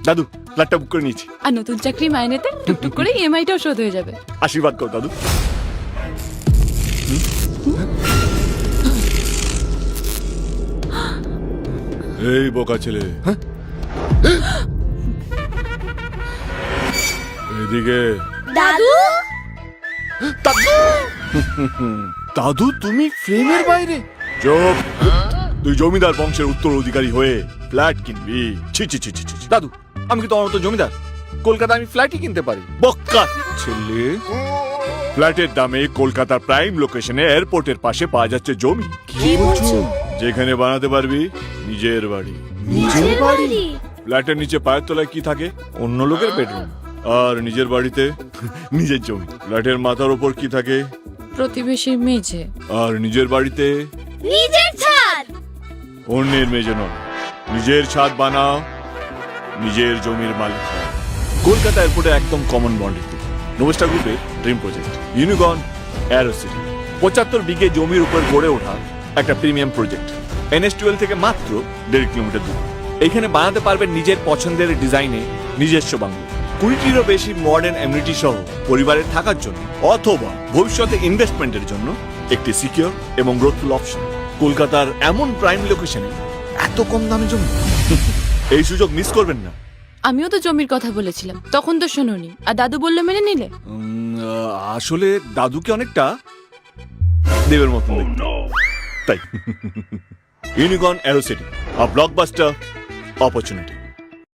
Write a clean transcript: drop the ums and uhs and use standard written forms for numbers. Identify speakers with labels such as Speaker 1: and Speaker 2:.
Speaker 1: দাদু ফ্ল্যাটটা বুক করে নিয়েছি।
Speaker 2: আর নতুন চাকরি মাইনেতে টুকটুক করে ইএমআইটাও শোধ হয়ে যাবে।
Speaker 1: আশীর্বাদ করো দাদু। এই বোকা ছেলে, এদিকে।
Speaker 3: দাদু
Speaker 1: দাদু তুমি ফ্রেমের বাইরে? চুপ! তুই জমিদার বংশের উত্তরাধিকারী হয়ে ফ্ল্যাট কিনবি? ছি ছি ছি ছি ছি।
Speaker 4: দাদু আমি কি তোমার মতো জমিদার? কলকাতা আমি ফ্ল্যাটই কিনতে পারি।
Speaker 1: বক্কা ছেলে, ফ্ল্যাটের দামে কলকাতার প্রাইম লোকেশনে এয়ারপোর্টের পাশে পাওয়া যাচ্ছে জমি।
Speaker 3: কি বলছো?
Speaker 1: যেখানে বানাতে পারবি নিজের বাড়ি।
Speaker 3: নিজের বাড়ি?
Speaker 1: ফ্ল্যাটের নিচে পায়ের তলায় কি থাকে? অন্য লোকের বেডরুম। আর নিজের বাড়িতে নিজের জমি। ফ্ল্যাটের মাথার ওপর কি থাকে?
Speaker 2: প্রতিবেশীর মেঝে।
Speaker 1: আর নিজের বাড়িতে
Speaker 3: নিজের ছাদ।
Speaker 1: অন্যের মেজে নয়, নিজের ছাদ বানাও, নিজের জমির মালিক হও। কলকাতা এয়ারপোর্টে একদম কমন বন্ডের দিকে নোভেস্টা গ্রুপের dream project unicorn arrow city. 75 বিঘে জমির উপর গড়ে ওঠা একটা প্রিমিয়াম প্রজেক্ট। NH-12 থেকে মাত্র 1.5 কিলোমিটার দূর। এখানে বানাতে পারবেন নিজের পছন্দের ডিজাইনে নিজস্ব বাংলো, 20টিরও বেশি মডার্ন এমিনিটি সহ পরিবারের থাকার জন্য অথবা ভবিষ্যতে ইনভেস্টমেন্টের জন্য একটি সিকিউর এবং গ্রোথফুল অপশন। কলকাতার এমন প্রাইম লোকেশনে এত কম দামে জমি, এই সুযোগ মিস করবেন না।
Speaker 2: আমিও তো জমির কথা বলেছিলাম, তখন তো শোনোনি। আর দাদু বললো মেনে নিলে।
Speaker 1: আসলে দাদুকে অনেকটা দেবের মতন দেখতে, তাই। ইউনিকর্ন অ্যারো সিটি, আ ব্লকবাস্টার অপরচুনিটি।